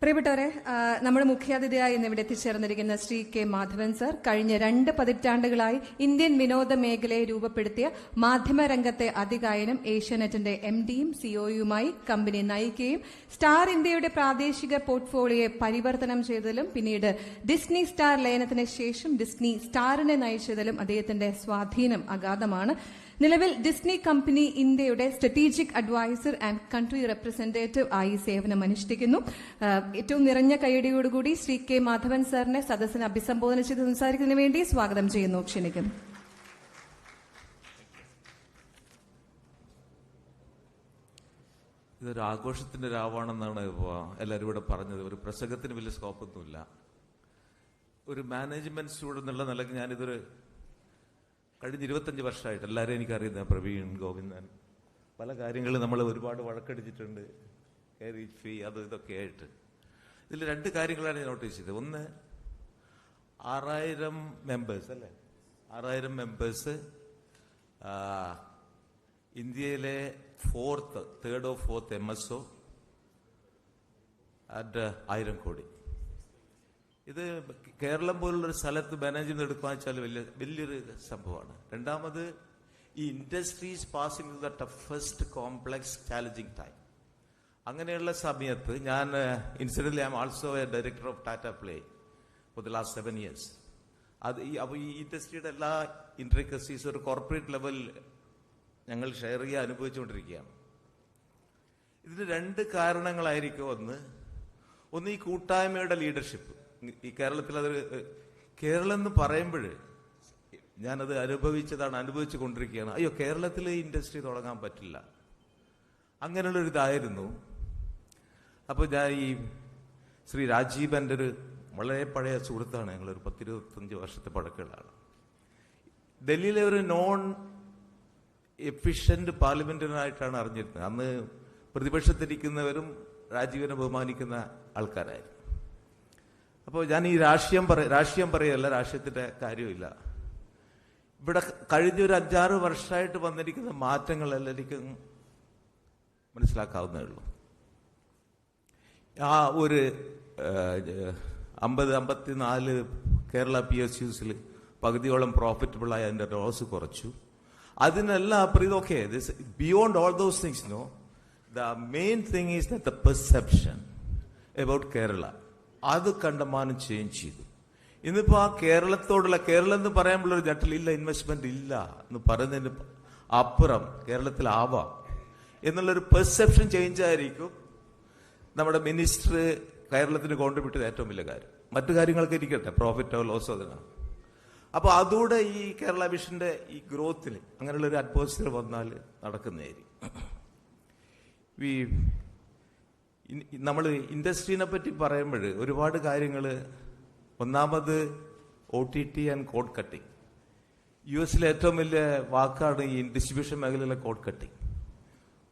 പ്രിയപ്പെട്ടവരെ, നമ്മുടെ മുഖ്യാതിഥിയായി ഇന്നിവിടെ എത്തിച്ചേർന്നിരിക്കുന്ന ശ്രീ കെ മാധവൻ സർ കഴിഞ്ഞ 2 പതിറ്റാണ്ടുകളായി ഇന്ത്യൻ വിനോദ മേഖലയെ രൂപപ്പെടുത്തിയ മാധ്യമരംഗത്തെ അതികായനും ഏഷ്യാനെറ്റിന്റെ MDയും CEOയുമായി കമ്പനി നയിക്കുകയും സ്റ്റാർ ഇന്ത്യയുടെ പ്രാദേശിക പോർട്ട്ഫോളിയോയെ പരിവർത്തനം ചെയ്തതിലും പിന്നീട് ഡിസ്നി സ്റ്റാർ ലയനത്തിന് ശേഷം ഡിസ്നി സ്റ്റാറിനെ നയിച്ചതിലും അദ്ദേഹത്തിന്റെ സ്വാധീനം അഗാധമാണ്. നിലവിൽ ഡിസ്നി കമ്പനി ഇന്ത്യയുടെ strategic adviser and country representative ആയി സേവനമനുഷ്ഠിക്കുന്നു. ഏറ്റവും നിറഞ്ഞ കൈയടിയോടുകൂടി ശ്രീ കെ മാധവൻ സാറിനെ സദസ്സിനെ അഭിസംബോധന ചെയ്ത് സംസാരിക്കുന്നതിന് വേണ്ടി സ്വാഗതം ചെയ്യുന്നു, ക്ഷണിക്കുന്നു. ഇതൊരു ആഘോഷത്തിന്റെ രാവാണെന്നാണ് എല്ലാവരും ഇവിടെ പറഞ്ഞത്. ഒരു പ്രസംഗത്തിന് വലിയ സ്കോപ്പൊന്നുമില്ല. ഒരു മാനേജ്മെന്റ് സ്റ്റുഡന്റ് എന്നുള്ള നിലയ്ക്ക് ഞാനിതൊരു കഴിഞ്ഞ 25 വർഷമായിട്ട് എല്ലാവരും എനിക്കറിയുന്ന പ്രവീൺ, ഗോവിന്ദൻ, പല കാര്യങ്ങളും നമ്മൾ ഒരുപാട് വഴക്കടിച്ചിട്ടുണ്ട്, ഫീ അത് ഇതൊക്കെ ആയിട്ട്. ഇതിൽ 2 കാര്യങ്ങളാണ് ഞാൻ നോട്ടീസ് ചെയ്തത്. ഒന്ന്, 6000 മെമ്പേഴ്സ് അല്ലേ, 6000 മെമ്പേഴ്സ് ഇന്ത്യയിലെ third or fourth MSO at 1000 കോടി. ഇത് കേരളം പോലുള്ളൊരു സ്ഥലത്ത് മാനേജ്മെന്റ് എടുക്കുക വെച്ചാൽ വലിയൊരു സംഭവമാണ്. രണ്ടാമത്, ഈ industry is passing the toughest complex challenging time. അങ്ങനെയുള്ള സമയത്ത് ഞാൻ incidentally I am also a director of Tata Play for the last 7 years. അപ്പോൾ ഈ ഇൻഡസ്ട്രിയുടെ എല്ലാ ഇൻട്രിക്കസീസ് ഒരു കോർപ്പറേറ്റ് ലെവൽ ഞങ്ങൾ ഷെയർ ചെയ്യാൻ അനുഭവിച്ചുകൊണ്ടിരിക്കുകയാണ്. ഇതിന് 2 കാരണങ്ങളായിരിക്കും. ഒന്ന് ഈ കൂട്ടായ്മയുടെ ലീഡർഷിപ്പ്. ഈ കേരളത്തിൽ കേരളം എന്ന് പറയുമ്പോൾ ഞാനത് അനുഭവിച്ചു കൊണ്ടിരിക്കുകയാണ്. അയ്യോ, കേരളത്തിൽ ഇൻഡസ്ട്രി തുടങ്ങാൻ പറ്റില്ല, അങ്ങനെയുള്ളൊരിതായിരുന്നു. അപ്പോൾ ഞാൻ ഈ ശ്രീ രാജീവ് എൻ്റെ ഒരു വളരെ പഴയ സുഹൃത്താണ്. ഞങ്ങളൊരു 10-25 വർഷത്തെ പഴക്കമുള്ളതാണ്. ഡൽഹിയിലെ ഒരു നോൺ എഫിഷ്യന്റ് പാർലമെന്ററിനായിട്ടാണ് അറിഞ്ഞിരുന്നത്. അന്ന് പ്രതിപക്ഷത്തിരിക്കുന്നവരും രാജീവിനെ ബഹുമാനിക്കുന്ന ആൾക്കാരായിരുന്നു. അപ്പോൾ ഞാൻ ഈ രാഷ്ട്രീയം പറയല്ല, രാഷ്ട്രീയത്തിന്റെ കാര്യമില്ല. ഇവിടെ കഴിഞ്ഞ ഒരു 5-6 വർഷമായിട്ട് വന്നിരിക്കുന്ന മാറ്റങ്ങൾ എല്ലാവർക്കും മനസ്സിലാക്കാവുന്നേ ഉള്ളൂ. ആ ഒരു 50-54 കേരള PSUസിൽ പകുതിയോളം പ്രോഫിറ്റബിൾ ആയ അതിന്റെ ലോസ് കുറച്ചു. അതിനെല്ലാം അപ്പുറം ഇതൊക്കെ beyond all those things, no, the main thing is the perception about Kerala അത് കണ്ടമാനം ചേഞ്ച് ചെയ്തു. ഇന്നിപ്പോ ആ കേരളം എന്ന് പറയുമ്പോഴൊരു ജട്ടിലില്ല, ഇൻവെസ്റ്റ്മെന്റ് ഇല്ല എന്ന് പറയുന്നതിന് അപ്പുറം കേരളത്തിലാവാം എന്നുള്ളൊരു പെർസെപ്ഷൻ ചേഞ്ച് ആയിരിക്കും നമ്മുടെ മിനിസ്റ്റർ കേരളത്തിന് കോൺട്രിബ്യൂട്ട് ഏറ്റവും വലിയ കാര്യം. മറ്റു കാര്യങ്ങളൊക്കെ ഇരിക്കട്ടെ, പ്രോഫിറ്റോ ലോസോ അതിനാണ്. അപ്പൊ അതുകൂടെ ഈ കേരള വിഷന്റെ ഈ ഗ്രോത്തിൽ അങ്ങനെയുള്ളൊരു അറ്റ്മോസ്ഫിയർ വന്നാൽ നടക്കുന്നതായിരിക്കും. നമ്മൾ ഇൻഡസ്ട്രീനെ പറ്റി പറയുമ്പോൾ ഒരുപാട് കാര്യങ്ങൾ. ഒന്നാമത് OTT and code cutting. US ഏറ്റവും വലിയ വാക്കാണ് ഈ ഡിസ്ട്രിബ്യൂഷൻ മേഖലയിലെ കോഡ് കട്ടിങ്.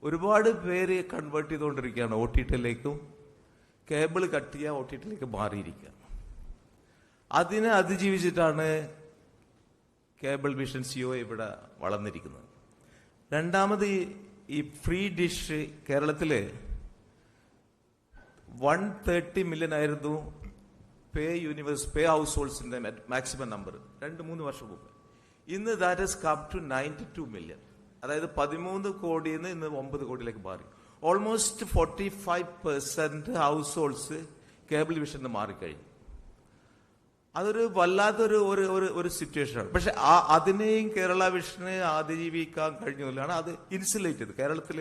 ഒരുപാട് പേര് കൺവേർട്ട് ചെയ്തുകൊണ്ടിരിക്കുകയാണ് OTTയിലേക്കും. കേബിൾ കട്ട് ചെയ്യുക, OTTയിലേക്ക് മാറിയിരിക്കുക. അതിനെ അതിജീവിച്ചിട്ടാണ് കേബിൾ വിഷൻ CEO ഇവിടെ വളർന്നിരിക്കുന്നത്. രണ്ടാമത്, ഈ ഫ്രീ ഡിഷ് കേരളത്തില് 130 million ആയിരുന്നു പേ ഹൗസ് ഹോൾഡ്സിന്റെ മാക്സിമം നമ്പർ 2-3 വർഷം മുമ്പ്. ഇന്ന് that has come to 92 million. അതായത് 13 കോടിയിൽ നിന്ന് ഇന്ന് 9 കോടിയിലേക്ക് മാറി. ഓൾമോസ്റ്റ് 45% ഹൗസ് ഹോൾഡ്സ് കേബിൾ വിഷന് മാറിക്കഴിഞ്ഞു. അതൊരു വല്ലാത്തൊരു ഒരു സിറ്റുവേഷനാണ്. പക്ഷെ അതിനെയും കേരള വിഷന് അതിജീവിക്കാൻ കഴിഞ്ഞതാണ്. അത് ഇൻസുലേറ്റ് ചെയ്ത് കേരളത്തിൽ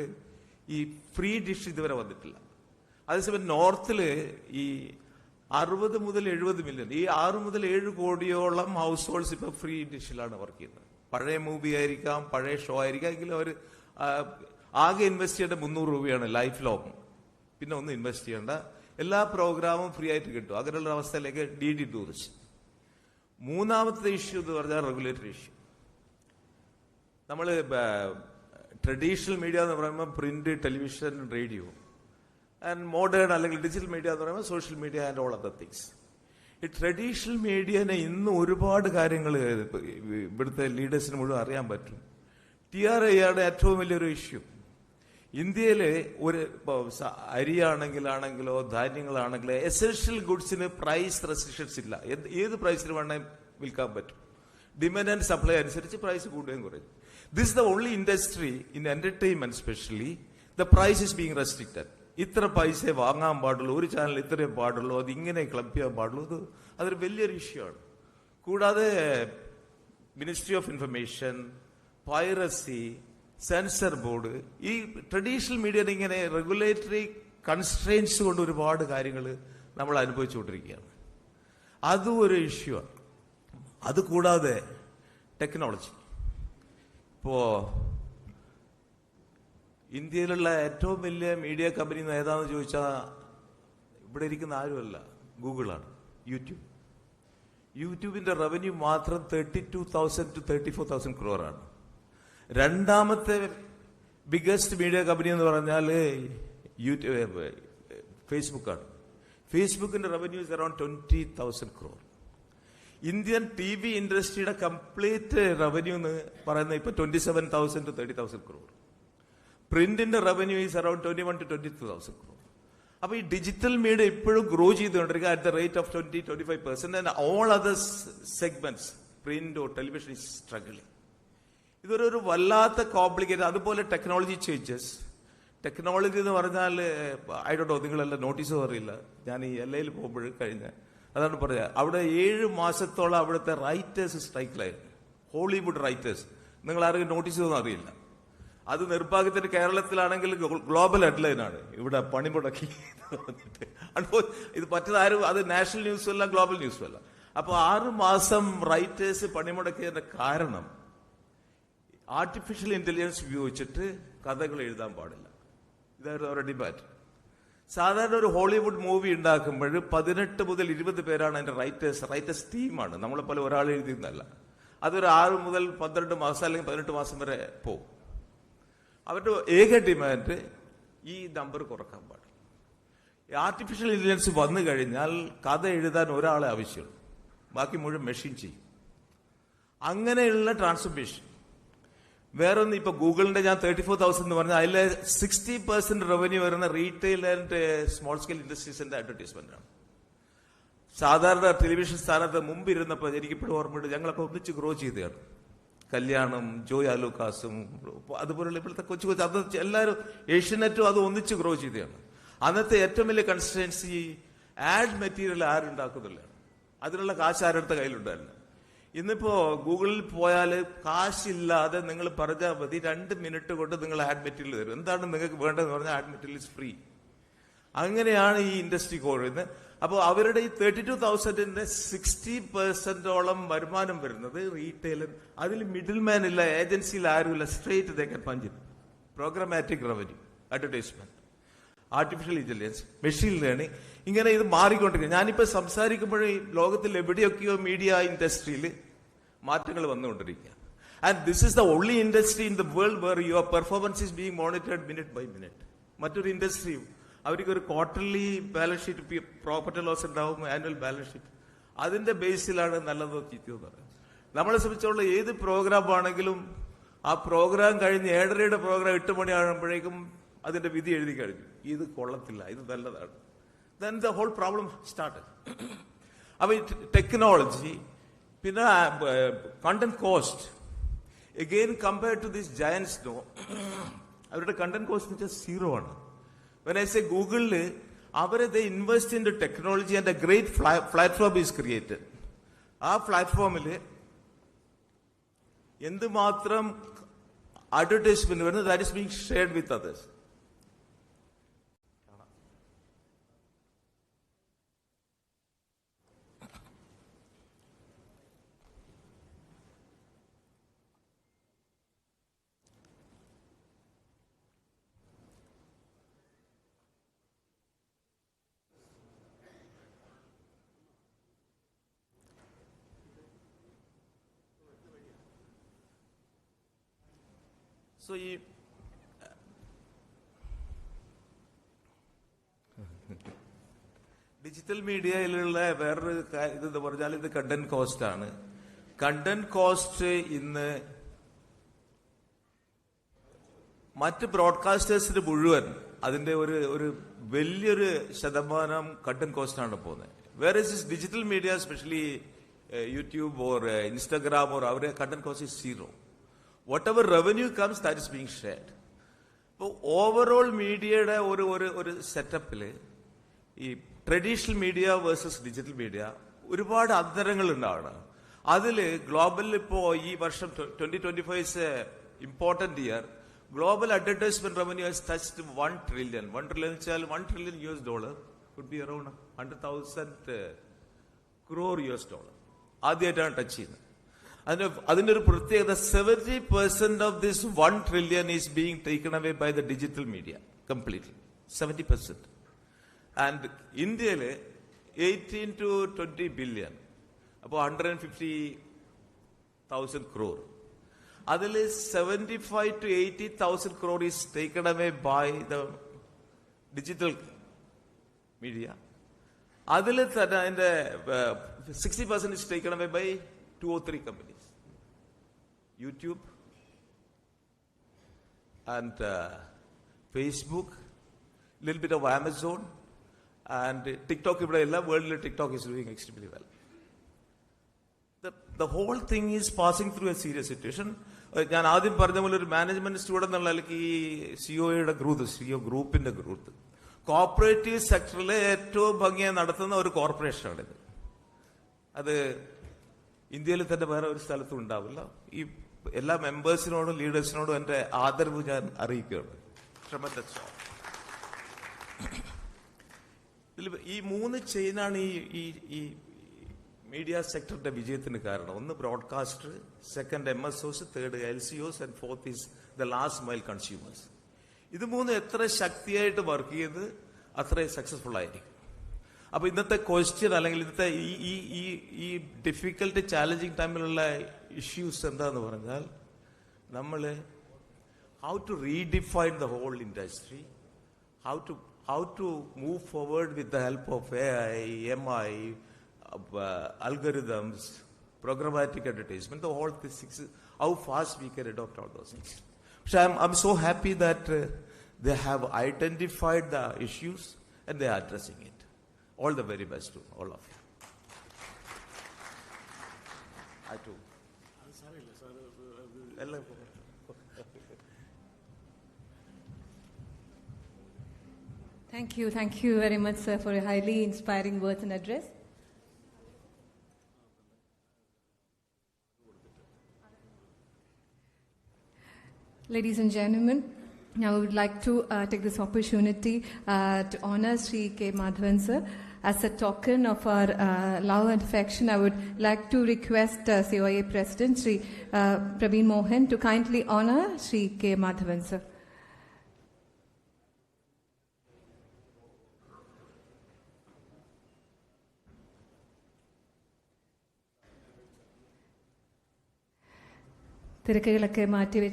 ഈ ഫ്രീ ഡിഷ് ഇതുവരെ വന്നിട്ടില്ല. അതേസമയം നോർത്തില് ഈ 60 മുതൽ 70 million, ഈ 6 മുതൽ 7 കോടിയോളം ഹൗസ് ഹോൾഡ്സ് ഇപ്പൊ ഫ്രീ ഡിഷിലാണ് വർക്ക് ചെയ്യുന്നത്. പഴയ മൂവി ആയിരിക്കാം, പഴയ ഷോ ആയിരിക്കാം, എങ്കിലും അവർ ആകെ ഇൻവെസ്റ്റ് ചെയ്യേണ്ട 300 രൂപയാണ് ലൈഫ് ലോങ്. പിന്നെ ഒന്നും ഇൻവെസ്റ്റ് ചെയ്യേണ്ട, എല്ലാ പ്രോഗ്രാമും ഫ്രീ ആയിട്ട് കിട്ടും. അങ്ങനെയുള്ള അവസ്ഥയിലേക്ക് DD ടൂറിസ്റ്റ്. മൂന്നാമത്തെ ഇഷ്യൂ എന്ന് പറഞ്ഞാൽ റെഗുലേറ്ററി ഇഷ്യൂ. നമ്മൾ ട്രഡീഷണൽ മീഡിയ എന്ന് പറയുമ്പോൾ print, television, radio and modern അല്ലെങ്കിൽ ഡിജിറ്റൽ മീഡിയ എന്ന് പറയുമ്പോൾ social media and all other things. ഈ ട്രഡീഷണൽ മീഡിയനെ ഇന്ന് ഒരുപാട് കാര്യങ്ങൾ ഇവിടുത്തെ ലീഡേഴ്സിന് മുഴുവൻ അറിയാൻ പറ്റും. TRAയുടെ ഏറ്റവും വലിയൊരു ഇഷ്യൂ ഇന്ത്യയിലെ ഒരു അരിയാണെങ്കിലോ ധാന്യങ്ങളാണെങ്കിലോ എസൻഷ്യൽ ഗുഡ്സിന് പ്രൈസ് റെസ്ട്രിക്ഷൻസ് ഇല്ല. ഏത് പ്രൈസിന് വേണേൽ വിൽക്കാൻ പറ്റും. ഡിമാൻഡ് ആൻഡ് സപ്ലൈ അനുസരിച്ച് പ്രൈസ് കൂടുകയും കുറയും. This the only industry in entertainment specially the price is being restricted. ഇത്ര പൈസ വാങ്ങാൻ പാടുള്ളൂ, ഒരു ചാനൽ ഇത്രയും പാടുള്ളൂ, അത് ഇങ്ങനെ ക്ലബ് ചെയ്യാൻ പാടുള്ളൂ. അതൊരു വലിയൊരു ഇഷ്യൂ ആണ്. കൂടാതെ ministry of information, piracy, censor board, ഈ ട്രഡീഷണൽ മീഡിയയുടെ ഇങ്ങനെ റെഗുലേറ്ററി കൺസ്ട്രെയിൻസ് കൊണ്ട് ഒരുപാട് കാര്യങ്ങൾ നമ്മൾ അനുഭവിച്ചുകൊണ്ടിരിക്കുകയാണ്. അതും ഒരു ഇഷ്യൂ ആണ്. അതുകൂടാതെ ടെക്നോളജി. ഇപ്പോ ഇന്ത്യയിലുള്ള ഏറ്റവും വലിയ മീഡിയ കമ്പനി ഏതാണെന്ന് ചോദിച്ചാൽ ഇവിടെ ഇരിക്കുന്ന ആരുമല്ല, ഗൂഗിളാണ്. യൂട്യൂബിന്റെ റവന്യൂ മാത്രം 32,000 to 34,000 crore. രണ്ടാമത്തെ ബിഗസ്റ്റ് മീഡിയ കമ്പനി എന്ന് പറഞ്ഞാൽ ഫേസ്ബുക്കാണ്. ഫേസ്ബുക്കിന്റെ revenue is around 20,000 crore. Indian T V ഇൻഡസ്ട്രിയുടെ കംപ്ലീറ്റ് റവന്യൂ എന്ന് പറയുന്നത് ഇപ്പൊ 27,000 to 30,000 crore. പ്രിന്റിന്റെ revenue is around 21 to 22,000 crore. അപ്പൊ ഈ ഡിജിറ്റൽ മീഡിയ ഇപ്പോഴും ഗ്രോ ചെയ്തുകൊണ്ടിരിക്കുക at the rate of 20-25%. And all other segments, print or television, is struggling. ഇതൊരു വല്ലാത്ത കോംപ്ലിക്കേറ്റഡ്. അതുപോലെ ടെക്നോളജി ചേഞ്ചസ്. ടെക്നോളജി എന്ന് പറഞ്ഞാൽ ഐ ഡോണ്ട് നോ, നിങ്ങളെല്ലാം നോട്ടീസ് അറിയില്ല. ഞാൻ ഈ LA പോകുമ്പോൾ കഴിഞ്ഞ അതാണ് പറയാ, അവിടെ 7 മാസത്തോളം അവിടുത്തെ റൈറ്റേഴ്സ് സ്ട്രൈക്കിലായിരുന്നു. Hollywood writers. നിങ്ങൾ ആരെങ്കിലും നോട്ടീസ് ഒന്നും അറിയില്ല. അത് നിർഭാഗ്യത്തിന് കേരളത്തിലാണെങ്കിൽ ഗ്ലോബൽ ഹെഡ്ലൈനാണ്. ഇവിടെ പണിമുടക്കി ഇത് പറ്റതാരും, അത് നാഷണൽ ന്യൂസും അല്ല, ഗ്ലോബൽ ന്യൂസും അല്ല. അപ്പൊ 6 മാസം റൈറ്റേഴ്സ് പണിമുടക്കിയതിന്റെ കാരണം ആർട്ടിഫിഷ്യൽ ഇന്റലിജൻസ് ഉപയോഗിച്ചിട്ട് കഥകൾ എഴുതാൻ പാടില്ല. ഇതായിരുന്നു അവരുടെ ഡിബാറ്റ്. സാധാരണ ഒരു ഹോളിവുഡ് മൂവി ഉണ്ടാക്കുമ്പോൾ 18 മുതൽ 20 പേരാണ് അതിന്റെ റൈറ്റേഴ്സ് ടീമാണ്. നമ്മളെപ്പോലെ ഒരാൾ എഴുതിയെന്നല്ല. അതൊരു 6 മുതൽ 12 മാസം അല്ലെങ്കിൽ 18 മാസം വരെ പോകും. അവരുടെ ഏക ഡിമാൻഡ് ഈ നമ്പർ കുറക്കാൻ പാടില്ല. ആർട്ടിഫിഷ്യൽ ഇന്റലിജൻസ് വന്നു കഴിഞ്ഞാൽ കഥ എഴുതാൻ ഒരാളെ ആവശ്യമുള്ളൂ, ബാക്കി മുഴുവൻ മെഷീൻ ചെയ്യും. അങ്ങനെയുള്ള ട്രാൻസ്ഫോർമേഷൻ. വേറൊന്ന്, ഇപ്പൊ ഗൂഗിളിന്റെ ഞാൻ 34,000 എന്ന് പറഞ്ഞാൽ അതിലെ 60% റവന്യൂ വരുന്ന റീറ്റെയിൽ ആൻഡ് സ്മോൾ സ്കെയിൽ ഇൻഡസ്ട്രീസിന്റെ അഡ്വർടൈസ്മെന്റ് ആണ്. സാധാരണ ടെലിവിഷൻ സ്ഥാനത്ത് മുമ്പ് ഇരുന്നപ്പോൾ എനിക്കിപ്പോഴും ഓർമ്മയുണ്ട്, ഞങ്ങളൊക്കെ ഒന്നിച്ച് ഗ്രോ ചെയ്തതാണ്. കല്യാണം, ജോയ് ആലൂക്കാസും അതുപോലുള്ള ഇപ്പോഴത്തെ കൊച്ചു അത് എല്ലാവരും ഏഷ്യനെറ്റും അത് ഒന്നിച്ച് ഗ്രോ ചെയ്തതാണ്. അന്നത്തെ ഏറ്റവും വലിയ കൺസ്റ്റൻസി ആഡ് മെറ്റീരിയൽ ആരുണ്ടാക്കുന്നില്ല. അതിനുള്ള കാശ് ആരുടെ കയ്യിലുണ്ടായിരുന്നു. ഇന്നിപ്പോ ഗൂഗിളിൽ പോയാൽ കാശില്ലാതെ നിങ്ങൾ പറഞ്ഞാൽ മതി, 2 മിനിറ്റ് കൊണ്ട് നിങ്ങൾ ആഡ് മെറ്റീരിയൽ തരും. എന്താണ് നിങ്ങൾക്ക് വേണ്ടതെന്ന് പറഞ്ഞാൽ ആഡ് മെറ്റീരിയൽ ഇസ് ഫ്രീ. അങ്ങനെയാണ് ഈ ഇൻഡസ്ട്രി കോഴുന്നത്. അപ്പോൾ അവരുടെ ഈ 32,000ന്റെ 60% വരുമാനം വരുന്നത് റീറ്റെയിൽ. അതിൽ മിഡിൽ മാൻ ഇല്ല, ഏജൻസിയിൽ ആരുമില്ല. Straight they can punch it. Programmatic revenue, advertisement, artificial intelligence, machine learning, ഇങ്ങനെ ഇത് മാറിക്കൊണ്ടിരിക്കും. ഞാനിപ്പോ സംസാരിക്കുമ്പോഴേ ലോകത്തിൽ എവിടെയൊക്കെയോ മീഡിയ ഇൻഡസ്ട്രിയിൽ മാറ്റങ്ങൾ വന്നുകൊണ്ടിരിക്കുക. And this is the only industry in the world where your performance is being monitored minute by minute. മറ്റൊരു ഇൻഡസ്ട്രിയും അവർക്ക് ഒരു quarterly balance sheet, profit loss ഉണ്ടാവും, ആനുവൽ ബാലൻസ് ഷീറ്റ്. അതിന്റെ ബേസിലാണ് നല്ലതോ ചീത്തയോ എന്ന് പറയുന്നത്. നമ്മളെ സംബന്ധിച്ചുള്ള ഏത് പ്രോഗ്രാം ആണെങ്കിലും ആ പ്രോഗ്രാം കഴിഞ്ഞ് 7:30 പ്രോഗ്രാം 8 മണി ആകുമ്പോഴേക്കും അതിന്റെ വിധി എഴുതി കഴിഞ്ഞു. ഇത് കൊള്ളത്തില്ല, ഇത് നല്ലതാണ്. Then the whole problem started. അപ്പൊ ടെക്നോളജി, പിന്നെ content cost. Again, compared to these giants, no, അവരുടെ കണ്ടന്റ് കോസ്റ്റ് വെച്ചാൽ 0 ആണ്. When I say Google, they invest in the technology and a great platform is created. ആ പ്ലാറ്റ്ഫോമിൽ എന്തുമാത്രം advertisement വരുന്നത്, that is being shared with others. So ഈ digital മീഡിയയിലുള്ള വേറൊരു ഇതെന്ന് പറഞ്ഞാൽ ഇത് കണ്ടന്റ് കോസ്റ്റ് ആണ്. കണ്ടന്റ് കോസ്റ്റ് ഇന്ന് മറ്റ് ബ്രോഡ്കാസ്റ്റേഴ്സിന് മുഴുവൻ അതിന്റെ ഒരു വലിയൊരു ശതമാനം കണ്ടന്റ് കോസ്റ്റ് ആണ് പോകുന്നത്. വേറെ digital media specially YouTube or Instagram or അവരുടെ content cost is zero. Whatever revenue comes that is being shared. ഇപ്പോൾ ഓവറോൾ മീഡിയയുടെ ഒരു സെറ്റപ്പില് ഈ traditional media versus digital media ഒരുപാട് അന്തരങ്ങൾ ഉണ്ടാവണം. അതിൽ ഗ്ലോബലിൽ ഇപ്പോ ഈ വർഷം 2025 is a important year. Global advertisement revenue has touched 1 trillion. 1 trillion വെച്ചാൽ $1 trillion could be around 100,000 crore US dollar. ആദ്യമായിട്ടാണ് ടച്ച് ചെയ്യുന്നത്. അതിന്റെ ഒരു പ്രത്യേകത 70% of this 1 trillion is being taken away by the digital media completely. 70%. And ഇന്ത്യയില് 18 to 20 billion. അപ്പോൾ 150,000 crore. അതിൽ 75 to 80,000 crore is taken away by the digital media. അതിൽ തന്നെ അതിന്റെ 60% is taken away by 2 or 3 companies. YouTube and Facebook, little bit of Amazon and TikTok. ഇവിടെ എല്ലാ വേൾഡിലെ TikTok is doing extremely well. The whole thing is passing through a serious situation. ഞാൻ ആദ്യം പറഞ്ഞ പോലെ ഒരു മാനേജ്മെന്റ് സ്റ്റുഡന്റ് എന്നുള്ള ഈ സിഒയുടെ CO ഗ്രൂപ്പിന്റെ ഗ്രോത്ത് കോർപ്പറേറ്റീവ് സെക്ടറിലെ ഏറ്റവും ഭംഗിയായി നടത്തുന്ന ഒരു കോർപ്പറേഷനാണിത്. അത് ഇന്ത്യയിൽ തന്നെ വേറെ ഒരു സ്ഥലത്തും ഉണ്ടാവില്ല. ഈ എല്ലാ മെമ്പേഴ്സിനോടും ലീഡേഴ്സിനോടും എന്റെ ആദരവ് ഞാൻ അറിയിക്കുകയാണ്. ഈ 3 ചെയിനാണ് ഈ മീഡിയ സെക്ടറിന്റെ വിജയത്തിന് കാരണം. ഒന്ന് broadcaster, second MSOs, third LCOs and fourth is the last mile consumers. ഇത് 3 എത്ര ശക്തിയായിട്ട് വർക്ക് ചെയ്ത് അത്രയും സക്സസ്ഫുൾ ആയിരിക്കും. അപ്പൊ ഇന്നത്തെ ക്വസ്റ്റ്യൻ അല്ലെങ്കിൽ ഇന്നത്തെ ഈ ഡിഫിക്കൽട്ട് ചാലഞ്ചിങ് ടൈമിലുള്ള ഇഷ്യൂസ് എന്താന്ന് പറഞ്ഞാൽ നമ്മള് how to redefine the whole industry, how to move forward with the help of AI, MI, algorithms, programmatic advertisement, the whole things, how fast we can adopt all those things. So I'm so happy that they have identified the issues and they are addressing it. All the very best to all of you. I too. Thank you very much, sir, for a highly inspiring words and address. Ladies and gentlemen, now we would like to take this opportunity to honor Sri K. Madhavan sir. As a token of our love and affection, I would like to request COA President Sri Praveen Mohan to kindly honor Sri K. Madhavan sir. തിരക്കുകളൊക്കെ മാറ്റി